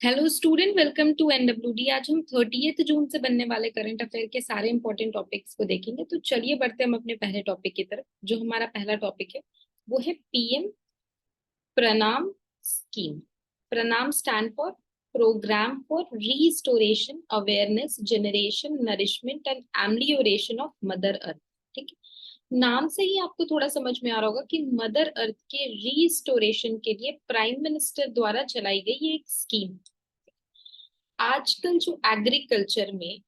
Hello student, welcome to NWD. आज हम 30 जून से बनने वाले करंट अफेयर के सारे इंपॉर्टेंट टॉपिक्स को देखेंगे। तो चलिए बढ़ते हम अपने पहले टॉपिक की तरफ। जो हमारा पहला टॉपिक है वो है PM Pranam scheme. Pranam stand for programme for restoration awareness generation nourishment and amelioration of mother earth. ठीक है, नाम से ही आपको थोड़ा समझ में आ रहा होगा कि मदर अर्थ के रीस्टोरेशन के लिए प्राइम मिनिस्टर द्वारा चलाई गई ये एक स्कीम। आजकल जो एग्रीकल्चर में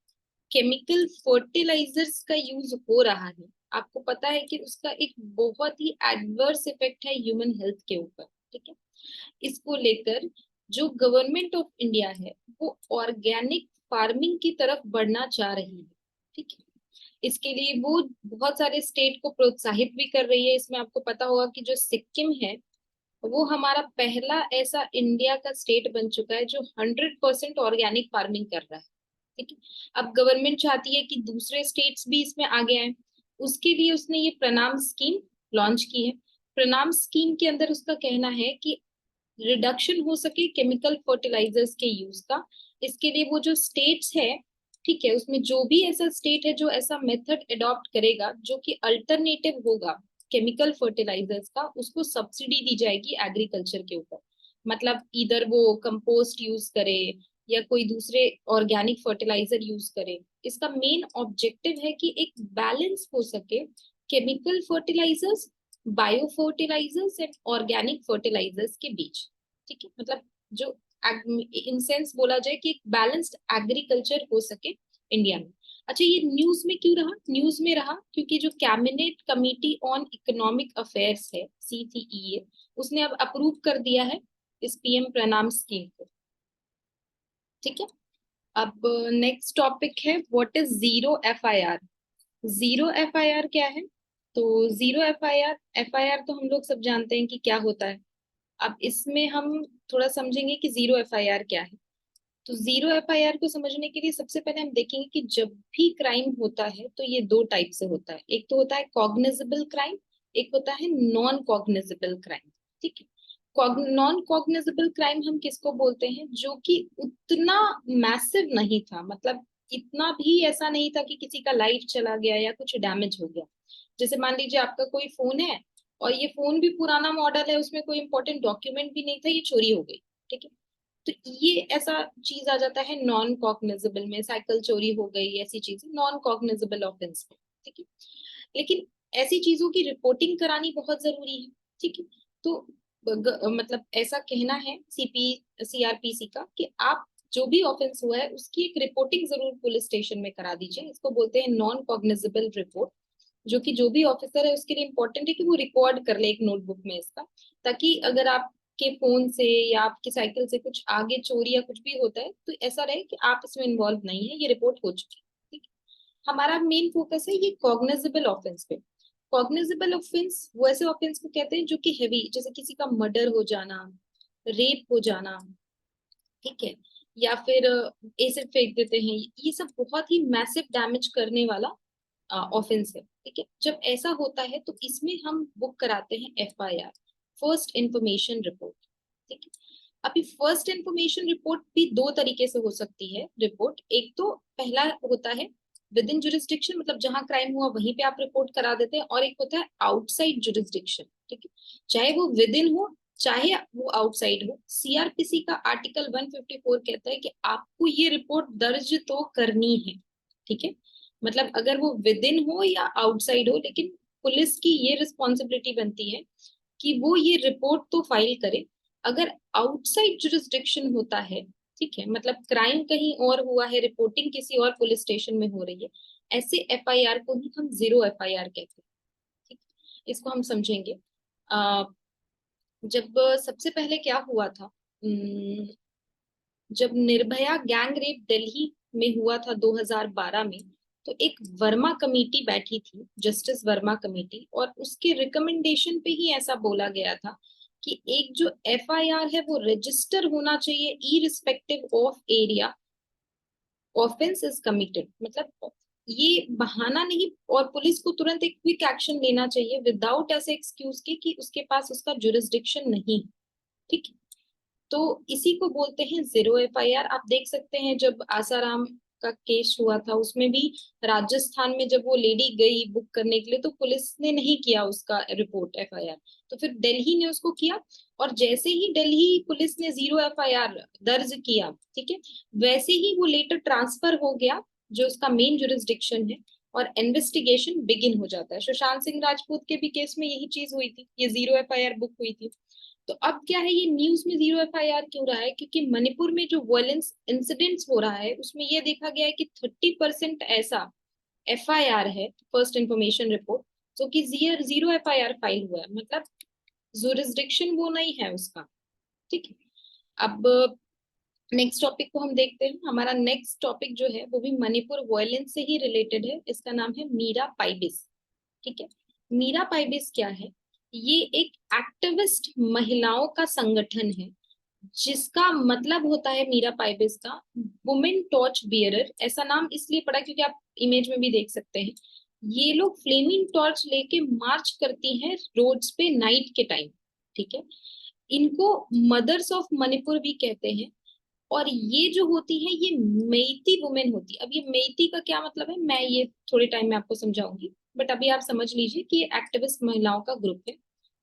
केमिकल फर्टिलाइजर्स का यूज हो रहा है, आपको पता है कि उसका एक बहुत ही एडवर्स इफेक्ट है ह्यूमन हेल्थ के ऊपर। ठीक है, इसको लेकर जो गवर्नमेंट ऑफ इंडिया है वो ऑर्गेनिक फार्मिंग की तरफ बढ़ना चाह रही है। ठीक है, इसके लिए वो बहुत सारे स्टेट को प्रोत्साहित भी कर रही है। इसमें आपको पता होगा कि जो सिक्किम है वो हमारा पहला ऐसा इंडिया का स्टेट बन चुका है जो 100% ऑर्गेनिक फार्मिंग कर रहा है। ठीक है, अब गवर्नमेंट चाहती है कि दूसरे स्टेट्स भी इसमें आगे आए। उसके लिए उसने ये प्रणाम स्कीम लॉन्च की है। प्रणाम स्कीम के अंदर उसका कहना है कि रिडक्शन हो सके केमिकल फर्टिलाइजर्स के यूज का। इसके लिए वो जो स्टेट्स है, ठीक है, उसमें जो भी ऐसा स्टेट है जो ऐसा मेथड अडॉप्ट करेगा जो कि अल्टरनेटिव होगा केमिकल फर्टिलाइजर्स का, उसको सब्सिडी दी जाएगी एग्रीकल्चर के ऊपर। मतलब इधर वो कंपोस्ट यूज करे या कोई दूसरे ऑर्गेनिक फर्टिलाइजर यूज करे। इसका मेन ऑब्जेक्टिव है कि एक बैलेंस हो सके chemical fertilisers, bio fertilisers and organic fertilisers के बीच। ठीक है, मतलब जो इन सेंस बोला जाए कि एक बैलेंस्ड एग्रीकल्चर हो सके इंडिया में। अच्छा, ये न्यूज में क्यों रहा? न्यूज में रहा क्योंकि जो cabinet committee on economic affairs है, CCEA, उसने अब अप्रूव कर दिया है इस पीएम प्रणाम स्कीम को। ठीक है, अब नेक्स्ट टॉपिक है what is zero FIR। Zero FIR क्या है? तो जीरो एफ आई आर तो हम लोग सब जानते हैं कि क्या होता है। अब इसमें हम थोड़ा समझेंगे कि जीरो FIR क्या है। तो जीरो FIR को समझने के लिए सबसे पहले हम देखेंगे कि जब भी क्राइम होता है तो ये दो टाइप से होता है। एक तो होता है कॉग्निजेबल क्राइम, एक होता है नॉन कॉग्निजेबल क्राइम। ठीक है, नॉन कॉग्निजेबल क्राइम हम किसको बोलते हैं? जो कि उतना मैसिव नहीं था, मतलब इतना भी ऐसा नहीं था कि किसी का लाइफ चला गया या कुछ डैमेज हो गया। जैसे मान लीजिए आपका कोई फोन है और ये फोन भी पुराना मॉडल है, उसमें कोई इंपॉर्टेंट डॉक्यूमेंट भी नहीं था, ये चोरी हो गई। ठीक है, तो ये ऐसा चीज आ जाता है नॉन कॉग्निजेबल में। साइकिल चोरी हो गई, ऐसी चीजें नॉन कॉग्निजेबल ऑफेंस में। ठीक है, लेकिन ऐसी चीजों की रिपोर्टिंग करानी बहुत जरूरी है। ठीक है, तो मतलब ऐसा कहना है CRPC का कि आप जो भी ऑफेंस हुआ है उसकी एक रिपोर्टिंग जरूर पुलिस स्टेशन में करा दीजिए। इसको बोलते हैं नॉन कॉग्निजेबल रिपोर्ट, जो कि जो भी ऑफिसर है उसके लिए इंपॉर्टेंट है कि वो रिकॉर्ड कर ले एक नोटबुक में इसका। ताकि अगर आपके फोन से या आपकी साइकिल से कुछ आगे चोरी या कुछ भी होता है तो ऐसा रहे कि आप इसमें इन्वॉल्व नहीं है, ये रिपोर्ट हो चुकी है। ठीक है, हमारा मेन फोकस है ये कॉग्निजेबल ऑफेंस पे। कॉग्निजेबल ऑफेंस वो ऐसे ऑफेंस को कहते हैं जो कि हैवी, जैसे किसी का मर्डर हो जाना, रेप हो जाना, ठीक है, या फिर एसिड फेंक देते हैं, ये सब बहुत ही मैसिव डैमेज करने वाला ऑफेंस है। ठीक है, जब ऐसा होता है तो इसमें हम बुक कराते हैं FIR, फर्स्ट इंफॉर्मेशन रिपोर्ट। ठीक है, अभी फर्स्ट इंफॉर्मेशन रिपोर्ट भी दो तरीके से हो सकती है रिपोर्ट। एक तो पहला होता है विद इन जुरिस्डिक्शन, मतलब जहां क्राइम हुआ वहीं पे आप रिपोर्ट करा देते हैं, और एक होता है आउटसाइड जुरिस्डिक्शन। ठीक है, चाहे वो विद इन हो चाहे वो आउटसाइड हो, CRPC का आर्टिकल 154 कहता है कि आपको ये रिपोर्ट दर्ज तो करनी है। ठीक है, मतलब अगर वो विद इन हो या आउटसाइड हो, लेकिन पुलिस की ये रिस्पॉन्सिबिलिटी बनती है कि वो ये रिपोर्ट तो फाइल करे। अगर आउटसाइड जुरिस्डिक्शन होता है, ठीक है, मतलब क्राइम कहीं और हुआ है, रिपोर्टिंग किसी और पुलिस स्टेशन में हो रही है, ऐसे FIR को ही हम जीरो FIR कहते हैं। ठीक है? इसको हम समझेंगे। जब सबसे पहले क्या हुआ था, जब निर्भया गैंग रेप दिल्ली में हुआ था 2012 में, तो एक वर्मा कमेटी बैठी थी, जस्टिस वर्मा कमेटी, और उसके रिकमेंडेशन पे ही ऐसा बोला गया था कि एक जो FIR है वो रजिस्टर होना चाहिए irrespective of area offence is committed. मतलब ये बहाना नहीं, और पुलिस को तुरंत एक क्विक एक्शन लेना चाहिए विदाउट ऐसे एक्सक्यूज के कि उसके पास उसका जुरिस्डिक्शन नहीं। ठीक है, तो इसी को बोलते हैं जीरो एफआईआर। आप देख सकते हैं जब आसाराम का केस हुआ था उसमें भी राजस्थान में जब वो लेडी गई बुक करने के लिए तो पुलिस ने नहीं किया उसका रिपोर्ट एफआईआर, तो फिर दिल्ली ने उसको किया। और जैसे ही दिल्ली पुलिस ने जीरो एफआईआर दर्ज किया, ठीक है, वैसे ही वो लेटर ट्रांसफर हो गया जो उसका मेन जुरिस्डिक्शन है, और इन्वेस्टिगेशन बिगिन हो जाता है। सुशांत सिंह राजपूत के भी केस में यही चीज हुई थी, ये जीरो एफआईआर बुक हुई थी। तो अब क्या है, ये न्यूज में जीरो एफआईआर क्यों रहा है? क्योंकि मणिपुर में जो वायलेंस इंसिडेंट्स हो रहा है उसमें ये देखा गया है कि 30% ऐसा एफआईआर है, फर्स्ट इंफॉर्मेशन रिपोर्ट, जो कि जीरो एफआईआर फाइल हुआ है, मतलब जुरिस्डिक्शन वो नहीं है उसका। ठीक है, अब नेक्स्ट टॉपिक को हम देखते हैं। हमारा नेक्स्ट टॉपिक जो है वो भी मणिपुर वायलेंस से ही रिलेटेड है, इसका नाम है मीरा पाइबिस। ठीक है, मीरा पाइबिस क्या है? ये एक एक्टिविस्ट महिलाओं का संगठन है जिसका मतलब होता है मीरा पाइबिस का वुमेन टॉर्च बियरर। ऐसा नाम इसलिए पड़ा क्योंकि आप इमेज में भी देख सकते हैं, ये लोग फ्लेमिंग टॉर्च लेके मार्च करती हैं रोड्स पे नाइट के टाइम। ठीक है, इनको मदर्स ऑफ मणिपुर भी कहते हैं। और ये जो होती है ये मेइती वुमेन होती है। अब ये मेइती का क्या मतलब है मैं ये थोड़े टाइम में आपको समझाऊंगी, बट अभी आप समझ लीजिए कि ये एक्टिविस्ट महिलाओं का ग्रुप है।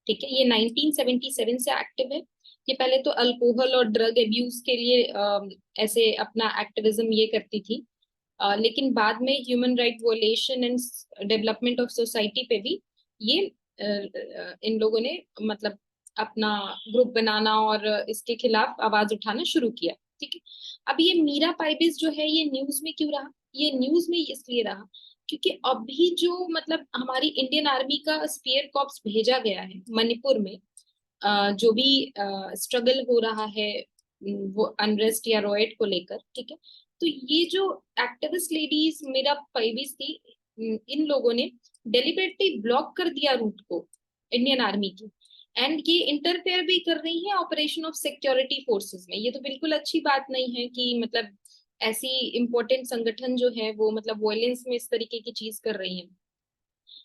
ठीक है, ये 1977 से एक्टिव है। ये पहले तो अल्कोहल और ड्रग एब्यूज के लिए ऐसे अपना एक्टिविज्म ये करती थी, लेकिन बाद में human right वोलेशन and development of society पे भी ये इन लोगों ने मतलब अपना ग्रुप बनाना और इसके खिलाफ आवाज उठाना शुरू किया। ठीक है, अब ये मीरा पाइबिस जो है ये न्यूज में क्यों रहा? ये न्यूज में इसलिए रहा क्योंकि अभी जो मतलब हमारी इंडियन आर्मी का स्पेयर कॉर्प्स भेजा गया है मणिपुर में, जो भी स्ट्रगल हो रहा है वो अनरेस्ट या रॉयट को लेकर। ठीक है, तो ये जो एक्टिविस्ट लेडीज मेरा पाइबिस थी, इन लोगों ने डेलिबरेटली ब्लॉक कर दिया रूट को इंडियन आर्मी की, एंड ये इंटरफेयर भी कर रही है ऑपरेशन ऑफ सिक्योरिटी फोर्सेस में। ये तो बिल्कुल अच्छी बात नहीं है कि मतलब ऐसी इंपॉर्टेंट संगठन जो है वो मतलब वॉयलेंस में इस तरीके की चीज कर रही है।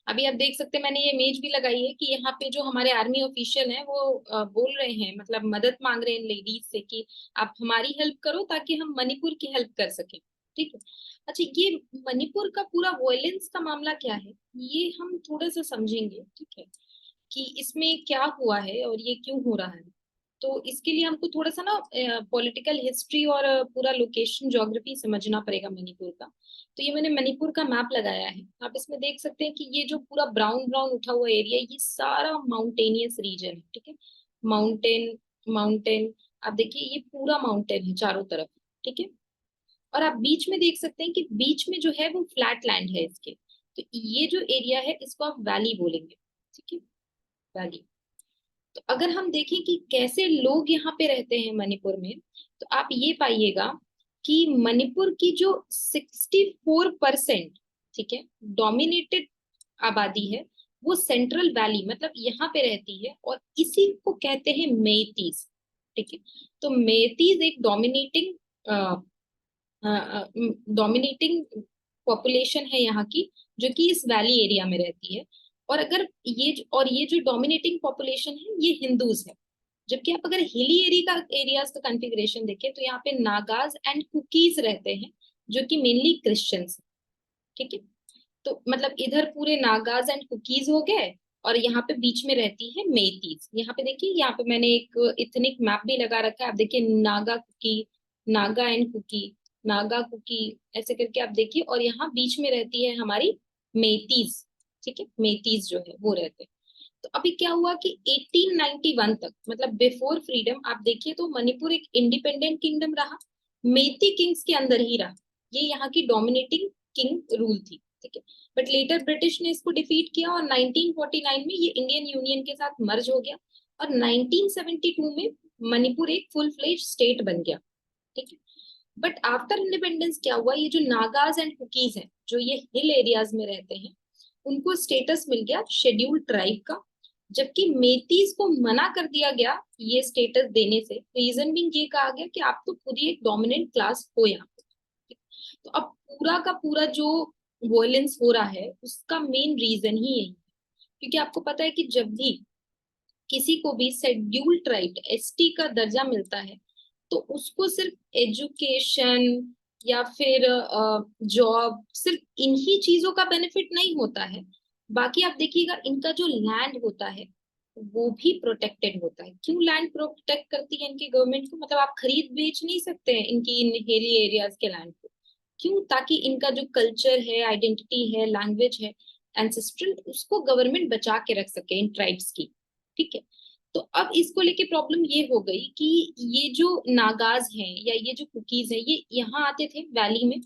अभी आप देख सकते हैं मैंने ये इमेज भी लगाई है कि यहाँ पे जो हमारे आर्मी ऑफिशियल हैं वो बोल रहे हैं, मतलब मदद मांग रहे हैं लेडीज से कि आप हमारी हेल्प करो ताकि हम मणिपुर की हेल्प कर सकें। ठीक है, अच्छा ये मणिपुर का पूरा वॉयलेंस का मामला क्या है ये हम थोड़ा सा समझेंगे। ठीक है, कि इसमें क्या हुआ है और ये क्यों हो रहा है। तो इसके लिए हमको थोड़ा सा ना पॉलिटिकल हिस्ट्री और पूरा लोकेशन ज्योग्राफी समझना पड़ेगा मणिपुर का। तो ये मैंने मणिपुर का मैप लगाया है, आप इसमें देख सकते हैं कि ये जो पूरा ब्राउन ब्राउन उठा हुआ एरिया ये सारा माउंटेनियस रीजन है। ठीक है, माउंटेन माउंटेन, आप देखिए ये पूरा माउंटेन है चारों तरफ। ठीक है, और आप बीच में देख सकते हैं कि बीच में जो है वो फ्लैट लैंड है इसके। तो ये जो एरिया है इसको आप वैली बोलेंगे। ठीक है, वैली। तो अगर हम देखें कि कैसे लोग यहाँ पे रहते हैं मणिपुर में, तो आप ये पाइएगा कि मणिपुर की जो 64%, ठीक है, डोमिनेटेड आबादी है वो सेंट्रल वैली मतलब यहाँ पे रहती है, और इसी को कहते हैं मेतीज। ठीक है, तो मेतीज एक डोमिनेटिंग पॉपुलेशन है यहाँ की, जो कि इस वैली एरिया में रहती है। और अगर ये जो डोमिनेटिंग पॉपुलेशन है ये हिंदूज है। जबकि आप अगर हिली एरियाज का कॉन्फ़िगरेशन देखें तो यहाँ पे नागाज एंड कुकीज रहते हैं जो कि मेनली क्रिश्चियंस हैं। ठीक है, तो मतलब इधर पूरे नागाज एंड कुकीज हो गए, और यहाँ पे बीच में रहती है मेतीज। यहाँ पे देखिए, यहाँ पे मैंने एक इथनिक मैप भी लगा रखा है, आप देखिए नागा कुकी, नागा एंड कुकी, नागा कुकी, ऐसे करके आप देखिए, और यहाँ बीच में रहती है हमारी मेतीज। ठीक है, मेतीज जो है वो रहते हैं। तो अभी क्या हुआ कि 1891 तक मतलब बिफोर फ्रीडम आप देखिए तो मणिपुर एक इंडिपेंडेंट किंगडम रहा, मेती किंग्स के अंदर ही रहा, ये यहाँ की डोमिनेटिंग किंग रूल थी। ठीक है, बट लेटर ब्रिटिश ने इसको डिफीट किया और 1949 में ये इंडियन यूनियन के साथ मर्ज हो गया, और 1972 में मणिपुर एक फुल फ्लेज स्टेट बन गया। ठीक है, बट आफ्टर इंडिपेंडेंस क्या हुआ, ये जो नागाज एंड कुकीज हैं जो ये हिल एरियाज में रहते हैं उनको स्टेटस मिल गया शेड्यूल्ड ट्राइब का, जबकि मेतीज को मना कर दिया गया ये स्टेटस देने से। रीजन भी ये कहा गया कि आप तो खुद ही एक डोमिनेंट क्लास हो यहाँ पे। तो अब पूरा का पूरा जो वॉयलेंस हो रहा है उसका मेन रीजन ही यही है, क्योंकि आपको पता है कि जब भी किसी को भी शेड्यूल ट्राइब एसटी का दर्जा मिलता है तो उसको सिर्फ एजुकेशन या फिर जॉब, सिर्फ इन्हीं चीजों का बेनिफिट नहीं होता है। बाकी आप देखिएगा इनका जो लैंड होता है वो भी प्रोटेक्टेड होता है। क्यों लैंड प्रोटेक्ट करती है इनकी गवर्नमेंट को? मतलब आप खरीद बेच नहीं सकते हैं इनकी इन हिली एरियाज के लैंड को। क्यों? ताकि इनका जो कल्चर है, आइडेंटिटी है, लैंग्वेज है, एंसेस्ट्रल, उसको गवर्नमेंट बचा के रख सके इन ट्राइब्स की। ठीक है। तो अब इसको लेके प्रॉब्लम ये हो गई कि ये जो नागाज हैं या ये जो कुकीज हैं ये यहाँ आते थे वैली में,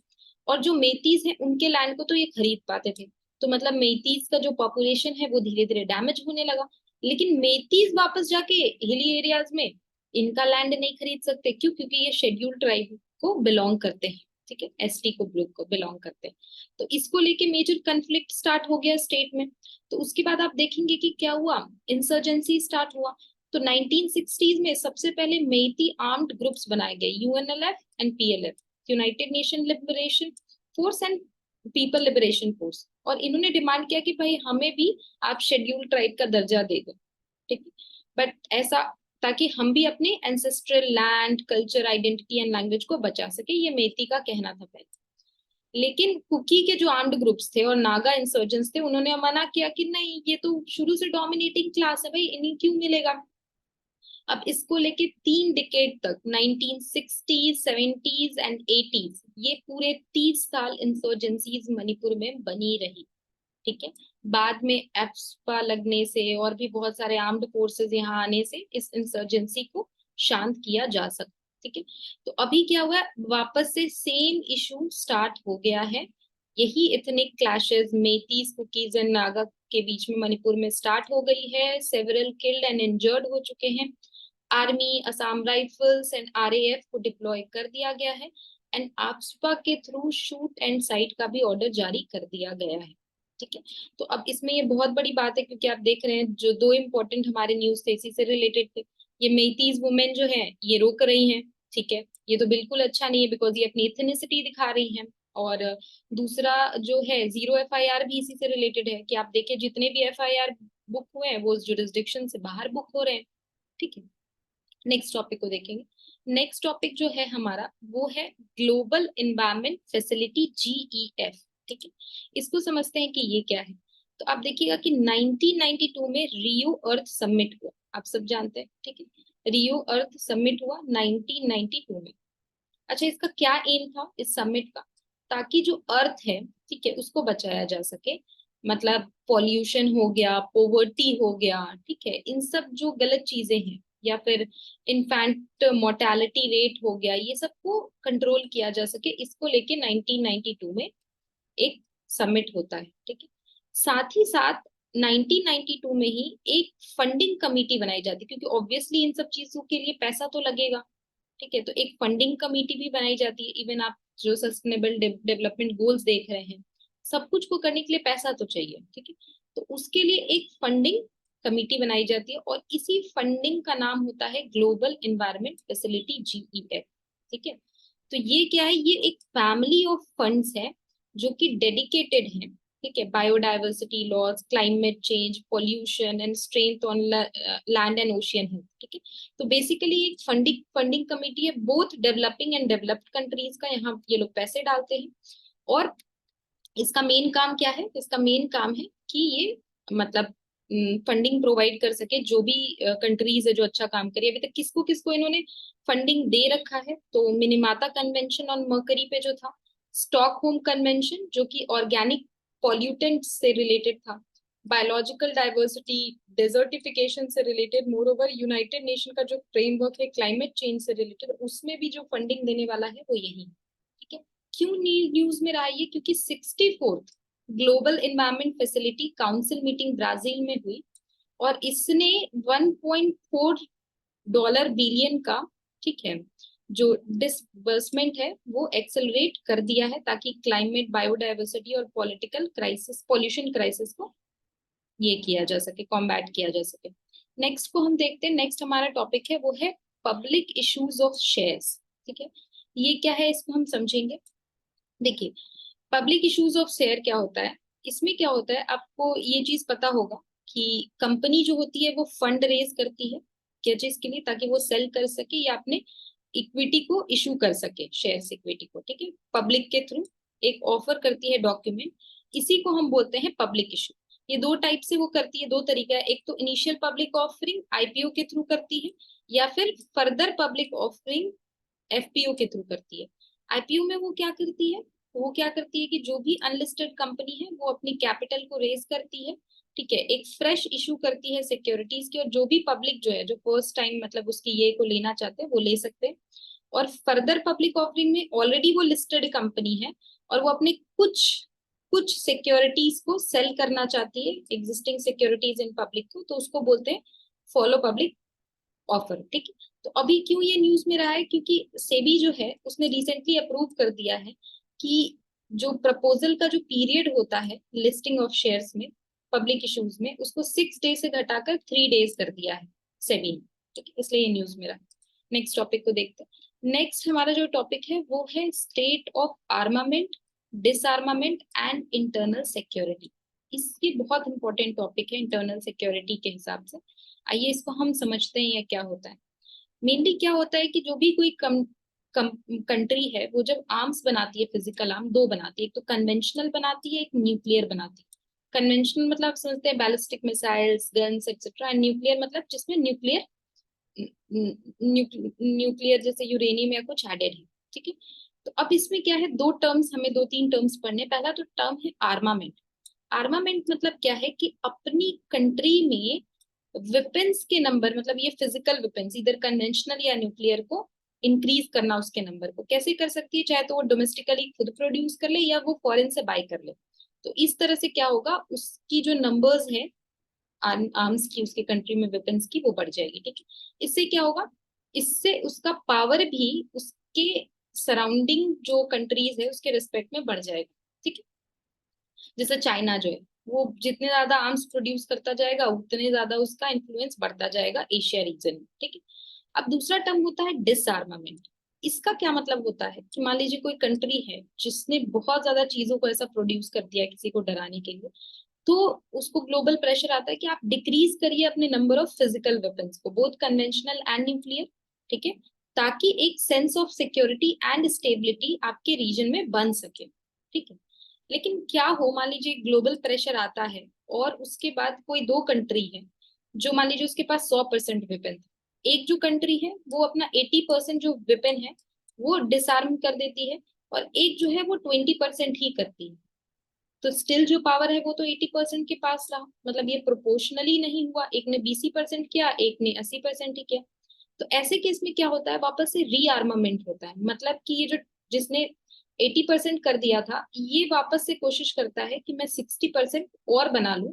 और जो मेतीज हैं उनके लैंड को तो ये खरीद पाते थे। तो मतलब मेतीज का जो पॉपुलेशन है वो धीरे धीरे डैमेज होने लगा। लेकिन मेतीज वापस जाके हिली एरियाज में इनका लैंड नहीं खरीद सकते। क्यों? क्योंकि ये शेड्यूल ट्राइब को बिलोंग करते हैं। ठीक है, एसटी को ग्रुप को बिलोंग करते हैं। तो इसको लेके मेजर कन्फ्लिक्ट स्टार्ट हो गया स्टेट में। तो उसके बाद आप देखेंगे कि क्या हुआ, इंसर्जेंसी स्टार्ट हुआ। तो 1960s में सबसे पहले मेइती आर्म्ड ग्रुप्स बनाए गए, UNLF and PLF, United nation liberation force and people liberation force. और इन्होंने डिमांड किया कि भाई हमें भी आप शेड्यूल ट्राइब का दर्जा दे दो। ठीक है, बट ऐसा ताकि हम भी अपने ancestral land, culture, identity and language को बचा सके, ये मेती का कहना था पहले। लेकिन कुकी के जो आर्म्ड ग्रुप्स थे और नागा इंसर्जेंट्स थे उन्होंने मना किया कि नहीं, ये तो शुरू से डोमिनेटिंग क्लास है भाई, इन्हें क्यों मिलेगा। अब इसको लेके 3 डिकेड तक 1960s, 70s एंड 80s, ये पूरे 30 साल इंसर्जेंसीज मणिपुर में बनी रही। ठीक है। बाद में एफ्सपा लगने से और भी बहुत सारे आर्म्ड फोर्सेस यहाँ आने से इस इंसर्जेंसी को शांत किया जा सकता। ठीक है। तो अभी क्या हुआ है, वापस से सेम इशू स्टार्ट हो गया है। यही ethnic clashes Meiteis, Kukis and Naga के बीच में मणिपुर में स्टार्ट हो गई है। सेवरल किल्ड एंड इंजर्ड हो चुके हैं। Army, Assam rifles and RAF को डिप्लॉय कर दिया गया है। एंड आफ्सपा के थ्रू शूट एंड साइट का भी ऑर्डर जारी कर दिया गया है। ठीक है। तो अब इसमें ये बहुत बड़ी बात है क्योंकि आप देख रहे हैं जो 2 इंपॉर्टेंट हमारे न्यूज थे इसी से रिलेटेड थे। ये मेतीज वुमेन जो है ये रोक रही हैं। ठीक है, ये तो बिल्कुल अच्छा नहीं है बिकॉज ये अपनी इथनिसिटी दिखा रही हैं। और दूसरा जो है, जीरो एफआईआर भी इसी से रिलेटेड है कि आप देखिए जितने भी एफआईआर बुक हुए हैं वो उस जुरिस्डिक्शन से बाहर बुक हो रहे हैं। ठीक है। नेक्स्ट टॉपिक को देखेंगे। नेक्स्ट टॉपिक जो है हमारा वो है ग्लोबल इन्वायरमेंट फैसिलिटी, जीईएफ। ठीक है, इसको समझते हैं कि ये क्या है। तो आप देखिएगा कि 1992 में रियो अर्थ समिट हुआ, आप सब जानते हैं। ठीक है, रियो अर्थ समिट हुआ 1992 में। अच्छा, इसका क्या एम था इस समिट का? ताकि जो अर्थ है, ठीक है, उसको बचाया जा सके। मतलब पॉल्यूशन हो गया, पोवर्टी हो गया, ठीक है, इन सब जो गलत चीजें हैं, या फिर इन्फेंट मोर्टेलिटी रेट हो गया, ये सबको कंट्रोल किया जा सके, इसको लेके 1992 में एक समिट होता है। ठीक है। साथ ही साथ 1992 में ही एक फंडिंग कमेटी बनाई जाती है क्योंकि ऑब्वियसली इन सब चीजों के लिए पैसा तो लगेगा। ठीक है, तो एक फंडिंग कमेटी भी बनाई जाती है। इवन आप जो सस्टेनेबल डेवलपमेंट गोल्स देख रहे हैं, सब कुछ को करने के लिए पैसा तो चाहिए। ठीक है, तो उसके लिए एक फंडिंग कमेटी बनाई जाती है और इसी फंडिंग का नाम होता है ग्लोबल इन्वायरमेंट फैसिलिटी, जीईएफ। ठीक है, तो ये क्या है, ये एक फैमिली ऑफ फंड्स है जो कि डेडिकेटेड है। ठीक है, biodiversity loss, climate change, pollution and strength on land and ocean health. ठीक है, तो बेसिकली एक फंडिंग फंडिंग कमेटी है, both developing and developed countries का, यहाँ ये लोग पैसे डालते हैं। और इसका मेन काम क्या है? इसका मेन काम है कि ये मतलब फंडिंग प्रोवाइड कर सके जो भी कंट्रीज है जो अच्छा काम करे। अभी तक किसको किसको इन्होंने फंडिंग दे रखा है? तो मिनिमाता कन्वेंशन ऑन मर्करी पे जो था, स्टॉकहोम कन्वेंशन जो कि ऑर्गेनिक पॉल्यूटेंट से रिलेटेड था, बायोलॉजिकल डाइवर्सिटी, डेजर्टिफिकेशन से related, more over United nation का जो फ्रेमवर्क है क्लाइमेट चेंज से रिलेटेड, उसमें भी जो फंडिंग देने वाला है वो यही है। ठीक है, क्यों न्यूज में रहा ये? क्योंकि 64th global environment facility council meeting Brazil में हुई और इसने $1.4 बिलियन का, ठीक है, जो डिसबर्समेंट है वो एक्सेलरेट कर दिया है ताकि क्लाइमेट, बायोडाइवर्सिटी और पॉलिटिकल क्राइसिस, पॉल्यूशन क्राइसिस को ये किया जा सके, कॉम्बैट किया जा सके। नेक्स्ट को हम देखते हैं। नेक्स्ट हमारा टॉपिक है वो है पब्लिक इश्यूज ऑफ शेयर्स। ठीक है, ये क्या है इसको हम समझेंगे। देखिए, पब्लिक इश्यूज ऑफ शेयर क्या होता है, इसमें क्या होता है, आपको ये चीज पता होगा कि कंपनी जो होती है वो फंड रेज करती है क्या चीज के लिए, ताकि वो सेल कर सके या अपने इक्विटी को इशू कर सके, शेयर्स इक्विटी को, ठीक है, पब्लिक के थ्रू एक ऑफर करती है डॉक्यूमेंट, इसी को हम बोलते हैं पब्लिक इशू। ये दो टाइप से वो करती है, दो तरीका है, एक तो इनिशियल पब्लिक ऑफरिंग आईपीओ के थ्रू करती है, या फिर फर्दर पब्लिक ऑफरिंग एफपीओ के थ्रू करती है। आईपीओ में वो क्या करती है, वो क्या करती है कि जो भी अनलिस्टेड कंपनी है वो अपनी कैपिटल को रेज करती है, ठीक है, एक फ्रेश इशू करती है सिक्योरिटीज की, और जो भी पब्लिक जो है जो फर्स्ट टाइम मतलब उसकी ये को लेना चाहते हैं वो ले सकते हैं। और फर्दर पब्लिक ऑफरिंग में ऑलरेडी वो लिस्टेड कंपनी है और वो अपने कुछ कुछ सिक्योरिटीज को सेल करना चाहती है, एग्जिस्टिंग सिक्योरिटीज इन पब्लिक को, तो उसको बोलते हैं फॉलो पब्लिक ऑफर, ठीक है। तो अभी क्यों ये न्यूज में रहा है, क्योंकि सेबी जो है उसने रिसेंटली अप्रूव कर दिया है कि जो प्रपोजल का जो पीरियड होता है लिस्टिंग ऑफ शेयर्स में पब्लिक इश्यूज में, उसको 6 डे से घटाकर 3 डेज कर दिया है सेबी ने, ठीक है, इसलिए ये न्यूज में रहा। नेक्स्ट टॉपिक को देखते हैं। नेक्स्ट हमारा जो टॉपिक है वो है state of armament, डिसआर्मामेंट and internal security. इसकी बहुत इंपॉर्टेंट टॉपिक है इंटरनल सिक्योरिटी के हिसाब से। आइए इसको हम समझते हैं, या क्या होता है। मेनली क्या होता है कि जो भी कोई कंट्री है वो जब आर्म्स बनाती है, फिजिकल आर्म दो बनाती है, एक तो कन्वेंशनल बनाती है, एक न्यूक्लियर बनाती है। कन्वेंशनल मतलब आप समझते हैं ballistic missiles, guns etcetera, and nuclear मतलब जिसमें न्यूक्लियर जैसे यूरेनियम या कुछ एडेड है, ठीक है। तो अब इसमें क्या है, दो टर्म्स हमें, दो तीन टर्म्स पढ़ने। पहला तो टर्म है आर्मामेंट। आर्मामेंट मतलब क्या है कि अपनी कंट्री में वेपन्स के नंबर, मतलब ये फिजिकल वेपन्स इधर कन्वेंशनल या न्यूक्लियर को इंक्रीज करना, उसके नंबर को कैसे कर सकती है, चाहे तो वो डोमेस्टिकली खुद प्रोड्यूस कर ले या वो फॉरेन से बाय कर ले। तो इस तरह से क्या होगा, उसकी जो नंबर्स है आर्म्स की, उसके कंट्री में वेपन्स की, वो बढ़ जाएगी, ठीक है। इससे क्या होगा, इससे उसका पावर भी उसके सराउंडिंग जो कंट्रीज है उसके रिस्पेक्ट में बढ़ जाएगा, ठीक है। जैसे चाइना जो है वो जितने ज्यादा आर्म्स प्रोड्यूस करता जाएगा उतने ज्यादा उसका इन्फ्लुएंस बढ़ता जाएगा एशिया रीजन में, ठीक है। अब दूसरा टर्म होता है डिसआर्मामेंट। इसका क्या मतलब होता है कि मान लीजिए कोई कंट्री है जिसने बहुत ज्यादा चीजों को ऐसा प्रोड्यूस कर दिया किसी को डराने के लिए, तो उसको ग्लोबल प्रेशर आता है कि आप डिक्रीज करिए अपने नंबर ऑफ फिजिकल वेपन्स को, बोथ कन्वेंशनल एंड न्यूक्लियर, ठीक है, ताकि एक sense of security and stability आपके रीजन में बन सके, ठीक है। लेकिन क्या हो, मान लीजिए ग्लोबल प्रेशर आता है और उसके बाद कोई दो कंट्री है जो मान लीजिए उसके पास 100% वेपन, एक जो कंट्री है वो अपना 80% जो वेपन है वो डिसआर्म कर देती है, और एक जो है वो 20% ही करती है, तो स्टिल जो पावर है वो तो 80% के पास रहा। मतलब ये प्रोपोर्शनली नहीं हुआ, एक ने 20% किया, एक ने 80% ही किया। तो ऐसे केस में क्या होता है, वापस से रीआर्मामेंट होता है। मतलब कि ये जो जिसने 80% कर दिया था, ये वापस से कोशिश करता है कि मैं 60% और बना लूं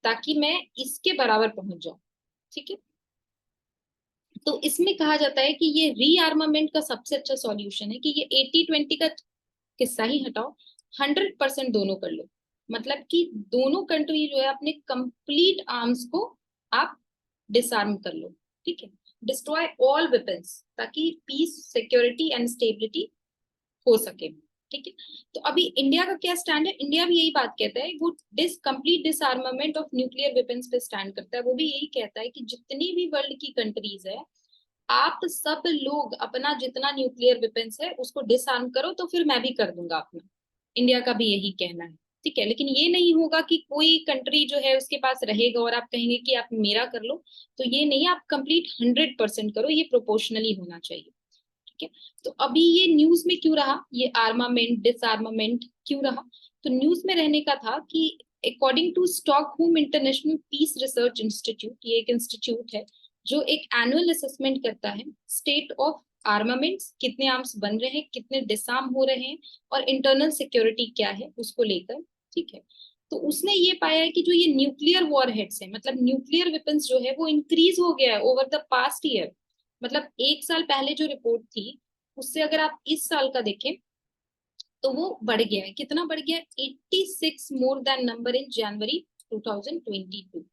ताकि मैं इसके बराबर पहुंच जाऊं, ठीक है। तो इसमें कहा जाता है कि ये रीआर्मामेंट का सबसे अच्छा सॉल्यूशन है कि ये 80-20 का किस्सा ही हटाओ, 100% दोनों कर लो। मतलब कि दोनों कंट्री जो है अपने कंप्लीट आर्म्स को आप डिसआर्म कर लो, ठीक है, डिस्ट्रॉय ऑल वेपन्स, ताकि पीस, सिक्योरिटी एंड स्टेबिलिटी हो सके, ठीक है। तो अभी इंडिया का क्या स्टैंड है, इंडिया भी यही बात कहता है, वो कंप्लीट डिसआर्मामेंट ऑफ न्यूक्लियर वेपन्स पे स्टैंड करता है। वो भी यही कहता है कि जितनी भी वर्ल्ड की कंट्रीज है, आप सब लोग अपना जितना न्यूक्लियर वेपन्स है उसको डिसआर्म करो, तो फिर मैं भी कर दूंगा अपना। इंडिया का भी यही कहना है, ठीक है। लेकिन ये नहीं होगा कि कोई कंट्री जो है उसके पास रहेगा और आप कहेंगे कि आप मेरा कर लो, तो ये नहीं, आप कंप्लीट 100% करो, ये प्रोपोर्शनली होना चाहिए, ठीक है। तो अभी ये न्यूज में क्यों रहा, ये आर्मामेंट डिसआर्मामेंट क्यों रहा, तो न्यूज में रहने का था कि according to Stockholm International Peace Research Institute, ये एक इंस्टीट्यूट है जो एक एनुअल असेसमेंट करता है स्टेट ऑफ आर्मामेंट्स, कितने आर्म्स बन रहे हैं, कितने डिसआर्म हो रहे हैं, और इंटरनल सिक्योरिटी क्या है उसको लेकर, ठीक है। तो उसने ये पाया है कि जो ये न्यूक्लियर वॉरहेड्स है, मतलब न्यूक्लियर वेपन्स जो है वो इंक्रीज हो गया है ओवर द पास्ट ईयर। मतलब एक साल पहले जो रिपोर्ट थी उससे अगर आप इस साल का देखें तो वो बढ़ गया है, कितना बढ़ गया है, 86 मोर देन नंबर इन जनवरी 2022,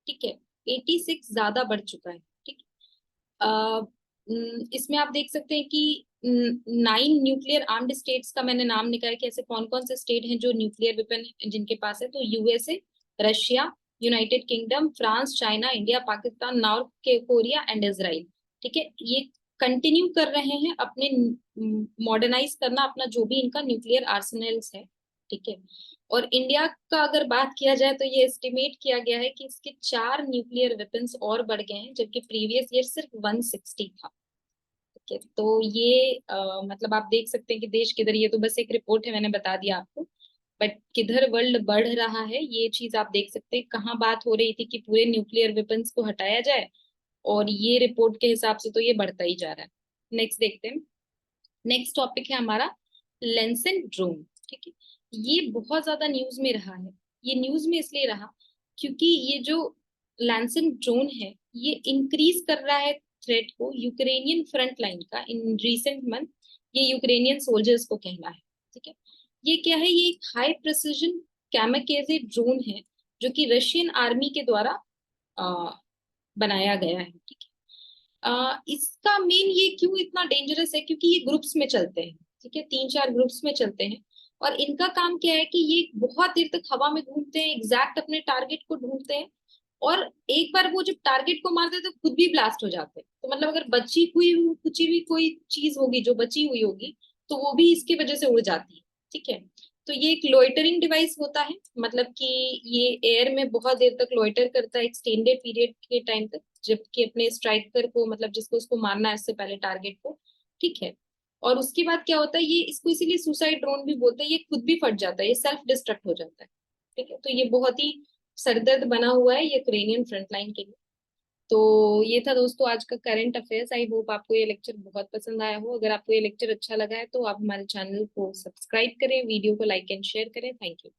ठीक है, 86 ज्यादा बढ़ चुका है, ठीक है। इसमें आप देख सकते हैं कि 9 न्यूक्लियर आर्म्ड स्टेट्स का मैंने नाम निकाला कि ऐसे कौन कौन से स्टेट हैं जो न्यूक्लियर वेपन जिनके पास है, तो USA, Russia, United kingdom, France, China, India, Pakistan, north Korea and Israel. ठीक है, ये कंटिन्यू कर रहे हैं अपने मॉडर्नाइज करना अपना जो भी इनका न्यूक्लियर आर्सेनल्स है। ठीक है, और इंडिया का अगर बात किया जाए तो ये एस्टिमेट किया गया है कि इसके 4 न्यूक्लियर वेपन्स और बढ़ गए हैं, जबकि प्रीवियस ईयर सिर्फ 160 था। ठीक है, तो ये मतलब आप देख सकते हैं कि देश किधर, ये तो बस एक रिपोर्ट है, मैंने बता दिया आपको, बट किधर वर्ल्ड बढ़ रहा है ये चीज आप देख सकते हैं। कहाँ बात हो रही थी कि पूरे न्यूक्लियर वेपन्स को हटाया जाए, और ये रिपोर्ट के हिसाब से तो ये बढ़ता ही जा रहा है। नेक्स्ट देखते हैं। नेक्स्ट टॉपिक है हमारा लेंसन ड्रोन। ठीक है, ये बहुत ज्यादा न्यूज में रहा है। ये न्यूज में इसलिए रहा क्योंकि ये जो लैंसन ड्रोन है ये इंक्रीज कर रहा है थ्रेट को यूक्रेनियन फ्रंट लाइन का इन रिसेंट मंथ। ये यूक्रेनियन सोल्जर्स को कहना है। ठीक है, ये क्या है, ये एक हाई प्रिसिजन कैमेकेजे ड्रोन है जो कि रशियन आर्मी के द्वारा अ, बनाया गया है। ठीक है, इसका मेन ये क्यों इतना डेंजरस है, क्योंकि ये ग्रुप्स में चलते हैं। ठीक है, 3-4 ग्रुप्स में चलते हैं, और इनका काम क्या है कि ये बहुत देर तक हवा में घूमते हैं, एग्जैक्ट अपने टारगेट को ढूंढते हैं, और एक बार वो जब टारगेट को मारते हैं तो खुद भी ब्लास्ट हो जाते हैं। तो मतलब अगर बची हुई कुछ भी कोई चीज होगी जो बची हुई होगी तो वो भी इसकी वजह से उड़ जाती है। ठीक है, तो ये एक लोइटरिंग डिवाइस होता है, मतलब कि ये एयर में बहुत देर तक लोइटर करता है एक्सटेंडेड पीरियड के टाइम तक, जबकि अपने स्ट्राइकर को, मतलब जिसको उसको मारना है उससे पहले टारगेट को। ठीक है, और उसके बाद क्या होता है, ये इसको इसीलिए सुसाइड ड्रोन भी बोलते हैं, ये खुद भी फट जाता है, ये सेल्फ डिस्ट्रक्ट हो जाता है। ठीक है, तो ये बहुत ही सरदर्द बना हुआ है यूक्रेनियन फ्रंटलाइन के लिए। तो ये था दोस्तों आज का करंट अफेयर्स। आई होप आपको ये लेक्चर बहुत पसंद आया हो। अगर आपको ये लेक्चर अच्छा लगा है तो आप हमारे चैनल को सब्सक्राइब करें, वीडियो को लाइक एंड शेयर करें। Thank you.